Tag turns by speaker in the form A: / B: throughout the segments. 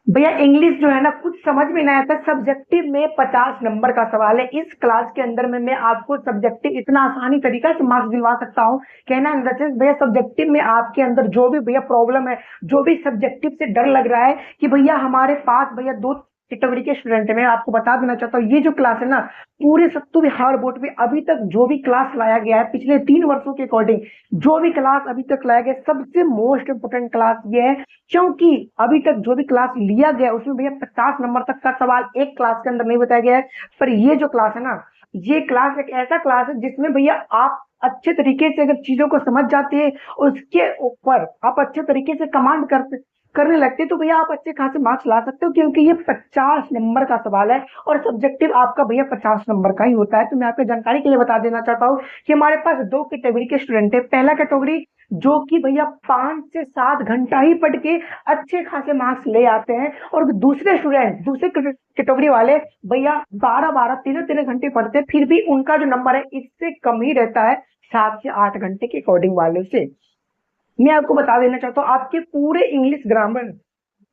A: भैया इंग्लिश जो है ना कुछ समझ में नहीं आता, सब्जेक्टिव में 50 नंबर का सवाल है। इस क्लास के अंदर में मैं आपको सब्जेक्टिव इतना आसानी तरीका से मार्क्स दिलवा सकता हूँ, कहना इन द सेंस भैया सब्जेक्टिव में आपके अंदर जो भी भैया प्रॉब्लम है, जो भी सब्जेक्टिव से डर लग रहा है कि भैया हमारे पास भैया दो कैटेगरी के स्टूडेंट है, मैं आपको बता देना चाहता हूँ ये जो क्लास है ना पूरे सत्तू बिहार बोर्ड में अभी तक जो भी क्लास लाया गया है पिछले 3 वर्षों के अकॉर्डिंग, जो भी क्लास अभी तक लाया गया सबसे मोस्ट इंपोर्टेंट क्लास ये है, क्योंकि अभी तक जो भी क्लास लिया गया उसमें भैया 50 नंबर तक का सवाल एक क्लास के अंदर नहीं बताया गया है। पर ये जो क्लास है ना, ये क्लास एक ऐसा क्लास है जिसमें भैया आप अच्छे तरीके से अगर चीजों को समझ जाते हैं, उसके ऊपर आप अच्छे तरीके से कमांड करने लगते तो भैया आप अच्छे खासे मार्क्स ला सकते हो, क्योंकि ये 50 नंबर का सवाल है और सब्जेक्टिव आपका भैया 50 नंबर का ही होता है। तो मैं आपको जानकारी के लिए बता देना चाहता हूँ कि हमारे पास दो कैटेगरी के स्टूडेंट है। पहला कैटेगरी जो कि भैया 5 से 7 घंटा ही पढ़ के अच्छे खासे मार्क्स ले आते हैं, और दूसरे स्टूडेंट दूसरे कैटेगरी वाले भैया 12-12 13-13 घंटे पढ़ते हैं, फिर भी उनका जो नंबर है इससे कम ही रहता है 7 से 8 घंटे के अकॉर्डिंग वाले से। मैं आपको बता देना चाहता हूँ आपके पूरे इंग्लिश ग्रामर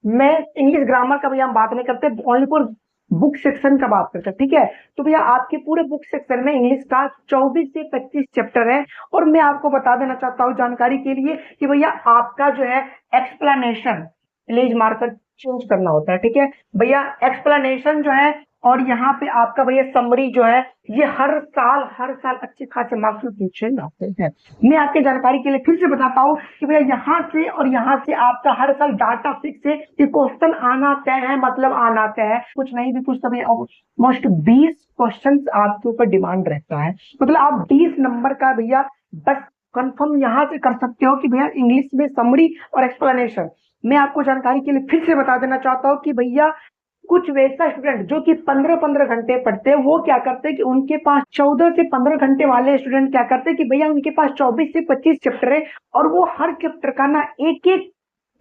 A: में, इंग्लिश ग्रामर का भैया हम बात नहीं करते, ओनली फॉर बुक सेक्शन का बात करते हैं, ठीक है। तो भैया आपके पूरे बुक सेक्शन में इंग्लिश का 24 से 25 चैप्टर है, और मैं आपको बता देना चाहता हूँ जानकारी के लिए कि भैया आपका जो है एक्सप्लेनेशन प्लीज मार्कर चेंज करना होता है, ठीक है भैया। एक्सप्लेनेशन जो है और यहाँ पे आपका भैया समरी जो है ये हर साल अच्छे खासे मार्क्स में पूछे जाते हैं। मैं आपके जानकारी के लिए फिर से बताता हूँ कि भैया यहाँ से और यहाँ से आपका हर साल डाटा फिक्स है कि क्वेश्चन आना तय है, मतलब आना तय है, कुछ नहीं भी कुछ तो भैया ऑलमोस्ट 20 क्वेश्चन आपके ऊपर डिमांड रहता है, मतलब आप 20 नंबर का भैया बस कंफर्म यहाँ से कर सकते हो कि भैया इंग्लिश में समरी और एक्सप्लेनेशन। मैं आपको जानकारी के लिए फिर से बता देना चाहता हूँ कि भैया कुछ वैसा स्टूडेंट जो कि 15-15 घंटे पढ़ते हैं वो क्या करते हैं कि उनके पास 14 से 15 घंटे वाले स्टूडेंट क्या करते हैं कि भैया उनके पास 24 से 25 चैप्टर है, और वो हर चैप्टर का ना एक एक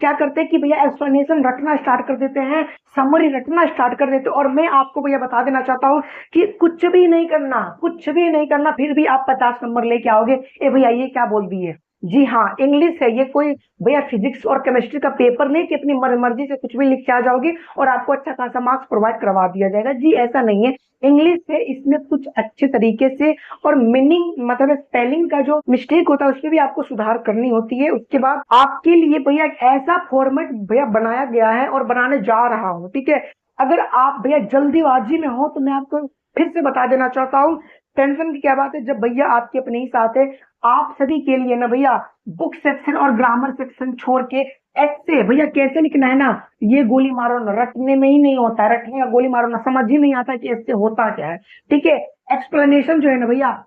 A: क्या करते हैं कि भैया एक्सप्लेनेशन रटना स्टार्ट कर देते हैं, समरी रटना स्टार्ट कर देते हैं। और मैं आपको भैया बता देना चाहता हूँ कि कुछ भी नहीं करना फिर भी आप 50 नंबर लेके आओगे। ए भैया ये क्या बोल दिए, जी हाँ इंग्लिश है, ये कोई भैया फिजिक्स और केमिस्ट्री का पेपर नहीं कि अपनी मर्जी से कुछ भी लिख के आ जाओगे और आपको अच्छा खासा मार्क्स प्रोवाइड करवा दिया जाएगा, जी ऐसा नहीं है। इंग्लिश है, इसमें कुछ अच्छे तरीके से और मीनिंग मतलब स्पेलिंग का जो मिस्टेक होता है उसमें भी आपको सुधार करनी होती है। उसके बाद आपके लिए भैया एक ऐसा फॉर्मेट भैया बनाया गया है और बनाने जा रहा हूँ, ठीक है। अगर आप भैया जल्दीबाजी में हो तो मैं आपको फिर से बता देना चाहता हूँ, टेंशन की क्या बात है, जब भैया आपके अपने ही साथ है। आप सभी के लिए ना भैया बुक सेक्शन और ग्रामर सेक्शन छोड़ के ऐसे भैया कैसे लिखना है ना, ये गोली मारो ना, रटने में ही नहीं होता है, रटने का गोली मारो ना समझ ही नहीं आता कि इससे होता क्या है, ठीक है। एक्सप्लेनेशन जो है ना भैया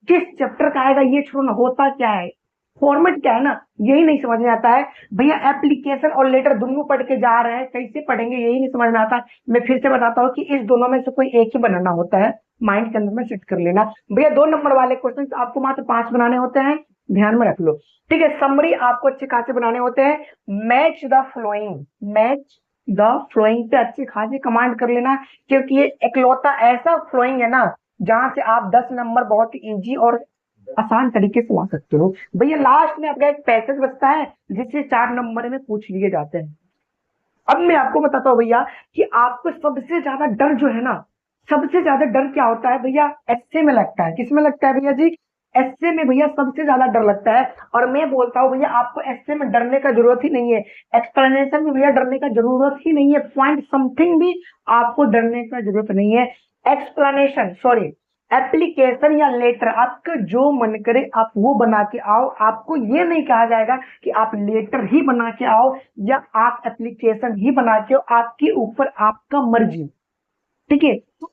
A: किस चैप्टर का आएगा ये छोड़ो ना, होता क्या है, फॉर्मेट क्या है ना, यही नहीं समझ में आता है भैया। एप्लीकेशन और लेटर दोनों पढ़ के जा रहे हैं, कैसे पढ़ेंगे यही नहीं समझ में आता। मैं फिर से बताता हूँ कि इस दोनों में से कोई एक ही बनाना होता है, माइंड के अंदर में सेट कर लेना भैया। 2 नंबर वाले क्वेश्चन आपको मात्र 5 बनाने होते हैं, ध्यान में रख लो, ठीक है। समरी आपको अच्छे खासे बनाने होते हैं। मैच द फ्लोइंग पे अच्छी खासी कमांड कर लेना, क्योंकि ये इकलौता ऐसा फ्लोइंग है ना जहां से आप 10 नंबर बहुत इजी और आसान तरीके से ला सकते हो भैया। लास्ट में आपका एक पैसेज बचता है जिससे 4 नंबर में पूछ लिए जाते हैं। अब मैं आपको बताता हूँ भैया कि आपको सबसे ज्यादा डर जो है ना, सबसे ज्यादा डर क्या होता है भैया, एसए में लगता है। किसमें लगता है भैया जी, एसए में भैया सबसे ज्यादा डर लगता है। और मैं बोलता हूँ भैया आपको एसए में डरने का जरूरत ही नहीं है, एक्सप्लेनेशन में भैया डरने का जरूरत ही नहीं है, पॉइंट समथिंग भी आपको डरने का जरूरत नहीं है। एक्सप्लेनेशन सॉरी एप्लीकेशन या लेटर आपका जो मन करे आप वो बना के आओ, आपको ये नहीं कहा जाएगा कि आप लेटर ही बना के आओ या आप एप्लीकेशन ही बना के आओ, आपके ऊपर आपका मर्जी, ठीक है। तो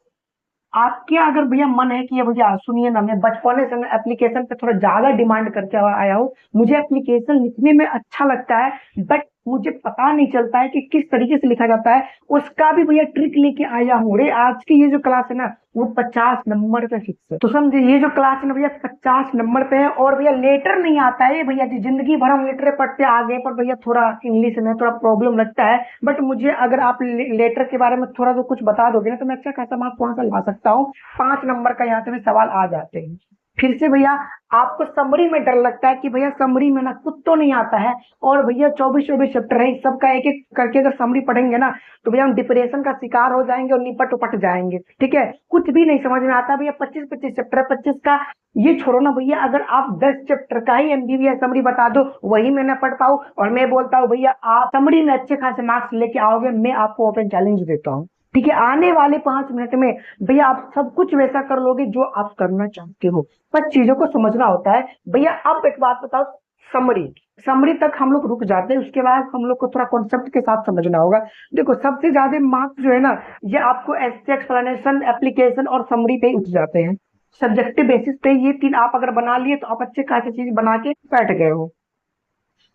A: आपके अगर भैया मन है कि ये भैया सुनिए ना, मैं बचपन से एप्लीकेशन पे थोड़ा ज्यादा डिमांड करके आया हूँ, मुझे एप्लीकेशन लिखने में अच्छा लगता है, बट मुझे पता नहीं चलता है कि किस तरीके से लिखा जाता है, उसका भी भैया ट्रिक लेके आया हूँ रे। आज की ये जो क्लास है ना वो 50 नंबर पे फिक्स है, तो समझे ये जो क्लास है ना भैया 50 नंबर पे है। और भैया लेटर नहीं आता है भैया जी, जिंदगी भर हम लेटर पढ़ते आ गए, पर भैया थोड़ा इंग्लिश में थोड़ा प्रॉब्लम लगता है। बट मुझे अगर आप लेटर के बारे में थोड़ा तो कुछ बता दोगे ना तो मैं अच्छा खासा मार्क्स वहां से ला सकता हूँ। 5 नंबर का यहाँ से भी सवाल आ जाते हैं। फिर से भैया आपको समरी में डर लगता है कि भैया समरी में ना कुछ तो नहीं आता है, और भैया 24 चैप्टर है, इस सब का एक एक करके अगर समरी पढ़ेंगे ना तो भैया हम डिप्रेशन का शिकार हो जाएंगे और निपट उपट जाएंगे। ठीक है, कुछ भी नहीं समझ में आता भैया। 25 चैप्टर है, 25 का ये छोड़ो ना भैया, अगर आप 10 चैप्टर का ही एमबीबीएस समरी बता दो वही मैं ना पढ़ पाऊँ, और मैं बोलता हूँ भैया आप समरी में अच्छे खासे मार्क्स लेके आओगे, मैं आपको ओपन चैलेंज देता हूँ। ठीक है, आने वाले 5 मिनट में भैया आप सब कुछ वैसा कर लोगे जो आप करना चाहते हो, बस चीजों को समझना होता है। भैया अब एक बात बताओ, समरी समरी तक हम लोग रुक जाते हैं, उसके बाद हम लोग को थोड़ा कॉन्सेप्ट के साथ समझना होगा। देखो सबसे ज्यादा मार्क्स जो है ना ये आपको एस्से, एक्सप्लेनेशन, एप्लीकेशन और समरी पे ही उठ जाते हैं। सब्जेक्टिव बेसिस पे ये तीन आप अगर बना लिए तो आप अच्छे खासी चीज बना के बैठ गए हो।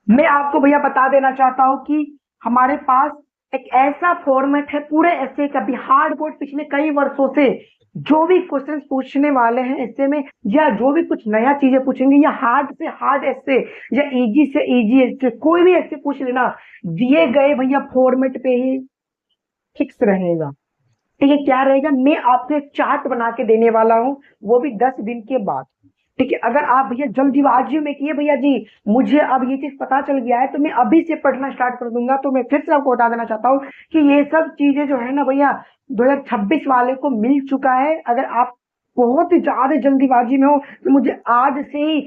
A: मैं आपको भैया बता देना चाहता हूँ कि हमारे पास एक ऐसा फॉर्मेट है पूरे ऐसे का भी, हार्ड बोर्ड पिछले कई वर्षों से जो भी क्वेश्चंस पूछने वाले हैं ऐसे में, या जो भी कुछ नया चीजें पूछेंगे, या हार्ड से हार्ड ऐसे या इजी से इजी ऐसे, कोई भी ऐसे पूछ लेना, दिए गए भैया फॉर्मेट पे ही फिक्स रहेगा। ठीक है, क्या रहेगा, मैं आपको एक चार्ट बना के देने वाला हूँ, वो भी 10 दिन के बाद। ठीक है, अगर आप भैया जल्दीबाजी में किए भैया जी मुझे अब ये चीज पता चल गया है तो मैं अभी से पढ़ना स्टार्ट कर दूंगा, तो मैं फिर से आपको बता देना चाहता हूँ कि ये सब चीजें जो है ना भैया 2026 वाले को मिल चुका है। अगर आप बहुत ही ज्यादा जल्दीबाजी में हो तो मुझे आज से ही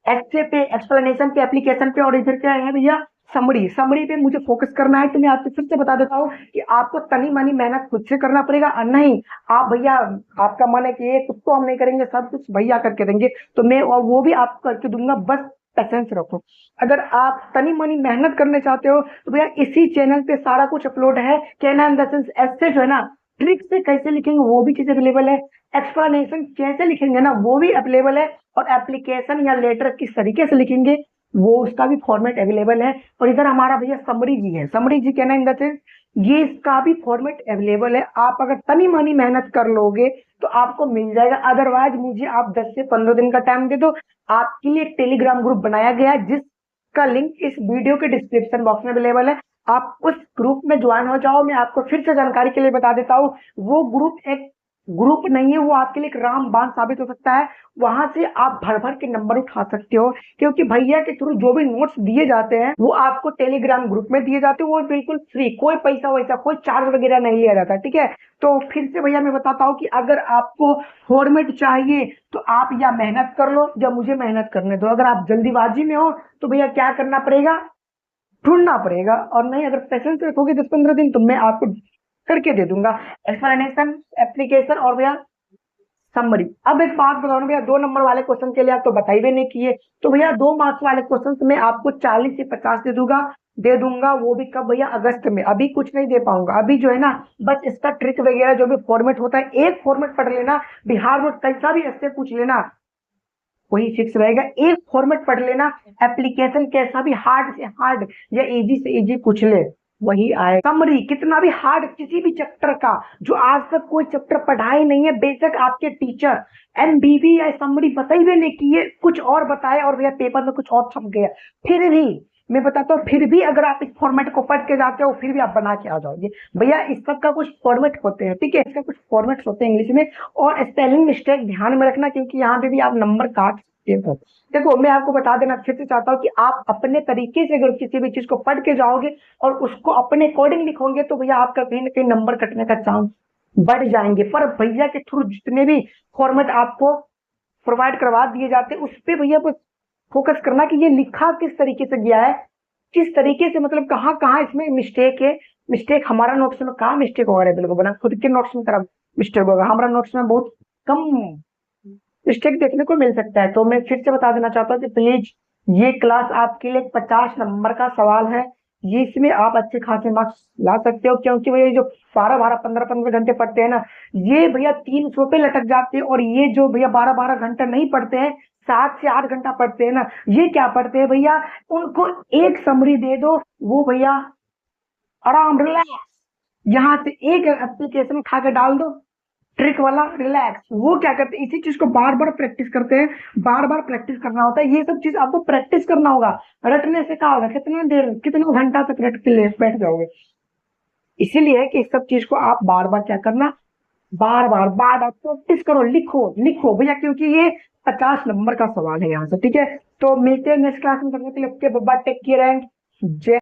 A: एक्से पे, एक्सप्लेनेशन पे, एप्लीकेशन पे और इधर क्या है भैया समरी समरी पे मुझे फोकस करना है। तो मैं आपको फिर से बता देता हूँ कि आपको तनी मनी मेहनत खुद से करना पड़ेगा, और नहीं आप भैया आपका मन है कि ये कुछ तो हम नहीं करेंगे सब कुछ भैया करके देंगे, तो मैं और वो भी आपको करके दूंगा, बस पेशेंस रखो। अगर आप तनी मनी मेहनत करने चाहते हो तो भैया इसी चैनल पे सारा कुछ अपलोड है। कहना इन द सेंस ऐसे जो है ना ट्रिक से कैसे लिखेंगे वो भी चीज अवेलेबल है, एक्सप्लेनेशन कैसे लिखेंगे ना वो भी अवेलेबल है, और एप्लीकेशन या लेटर किस तरीके से लिखेंगे वो उसका भी फॉर्मेट अवेलेबल है। और इधर हमारा भैया समरी जी है, समरी जी कहना इन द सेंस ये इसका भी फॉर्मेट अवेलेबल है। आप अगर तनी मनी मेहनत कर लोगे तो आपको मिल जाएगा, अदरवाइज मुझे आप 10 से 15 दिन का टाइम दे दो। आपके लिए एक टेलीग्राम ग्रुप बनाया गया है जिसका लिंक इस वीडियो के डिस्क्रिप्शन बॉक्स में अवेलेबल है, आप उस ग्रुप में ज्वाइन हो जाओ। मैं आपको फिर से जानकारी के लिए बता देता हूँ, वो ग्रुप एक ग्रुप नहीं है, वो आपके लिए एक रामबाण साबित हो सकता है। वहां से आप भर भर के नंबर उठा सकते हो, क्योंकि भैया के थ्रू जो भी नोट्स दिए जाते हैं वो आपको टेलीग्राम ग्रुप में दिए जाते हैं, वो बिल्कुल फ्री, कोई पैसा वैसा कोई चार्ज वगैरह नहीं लिया जाता। ठीक है, तो फिर से भैया मैं बताता हूँ कि अगर आपको फॉर्मेट चाहिए तो आप या मेहनत कर लो या मुझे मेहनत करने दो। अगर आप जल्दीबाजी में हो तो भैया क्या करना पड़ेगा, ढूंढना पड़ेगा, और नहीं अगर पेशेंस रखोगे 10-15 दिन तो मैं आपको करके दे दूंगा एक्सप्लेनेशन, एप्लीकेशन और भैया समरी। अब एक बात बताओ ना भैया, 2 नंबर वाले क्वेश्चन के लिए आप तो बताई भी नहीं किए, तो भैया 2 मार्क्स वाले क्वेश्चन में आपको 40 से 50 दे दूंगा, वो भी कब भैया, अगस्त में। अभी कुछ नहीं दे पाऊंगा, अभी जो है ना बस इसका ट्रिक वगैरह जो भी फॉर्मेट होता है एक फॉर्मेट पढ़ लेना, बिहार बोर्ड कैसा भी ऐसे पूछ लेना वही फिक्स रहेगा, एक फॉर्मेट पढ़ लेना, एप्लीकेशन कैसा भी हार्ड से हार्ड या इजी से इजी पूछ ले वही आए। समरी कितना भी हार्ड किसी भी चैप्टर का जो आज तक कोई चैप्टर पढ़ा ही नहीं है, बेशक आपके टीचर एमबीबी या समरी बताई भी नहीं किए, कुछ और बताए और भैया पेपर में कुछ और छप गया, फिर भी मैं बताता हूँ, फिर भी अगर आप इस फॉर्मेट को पढ़ के जाते हो फिर भी आप बना के आ जाओगे। भैया इस सब का कुछ फॉर्मेट होते हैं, ठीक है, इसका कुछ फॉर्मेट होते हैं इंग्लिश में, और स्पेलिंग मिस्टेक ध्यान में रखना क्योंकि यहाँ पे भी आप नंबर काट सकते हो। देखो मैं आपको बता देना फिर से चाहता हूँ कि आप अपने तरीके से अगर किसी भी चीज को पढ़ के जाओगे और उसको अपने अकॉर्डिंग लिखोगे तो भैया आपका कहीं ना कहीं नंबर कटने का चांस बढ़ जाएंगे। पर भैया के थ्रू जितने भी फॉर्मेट आपको प्रोवाइड करवा दिए जाते हैं उस पे भैया बस फोकस करना कि ये लिखा किस तरीके से गया है, किस तरीके से, मतलब कहाँ कहाँ इसमें मिस्टेक है, मिस्टेक हमारा नोट्स में कहाँ मिस्टेक होगा, बिल्कुल बना खुद के नोट्स में तरफ मिस्टेक होगा, हमारा नोट्स में बहुत कम मिस्टेक देखने को मिल सकता है। तो मैं फिर से बता देना चाहता हूँ कि प्लीज ये क्लास आपके लिए 50 नंबर का सवाल है, ये इसमें आप अच्छे खासे मार्क्स ला सकते हो, क्योंकि भैया जो 12-12, 15-15 घंटे पढ़ते हैं ना ये भैया 300 पे लटक जाते हैं, और ये जो भैया 12-12 घंटा नहीं पढ़ते हैं, 7 से 8 घंटा पढ़ते हैं ना, ये क्या पढ़ते हैं भैया, उनको एक समरी दे दो वो भैया आराम रिलैक्स, यहाँ से एक एप्लीकेशन उठा के डाल दो ट्रिक वाला रिलैक्स, वो क्या करते हैं इसी चीज को बार बार प्रैक्टिस करते हैं, बार बार प्रैक्टिस करना होता है, ये सब चीज आपको प्रैक्टिस करना होगा, रटने से क्या होगा, कितने देर कितने घंटा तक रट के ले बैठ जाओगे। इसीलिए कि इस सब चीज को आप बार बार क्या करना, बार बार प्रैक्टिस करो, लिखो लिखो भैया, क्योंकि ये 50 नंबर का सवाल है यहाँ से, ठीक है। तो मिलते हैं नेक्स्ट क्लास में, तब तक के लिए okay bye, take care and जय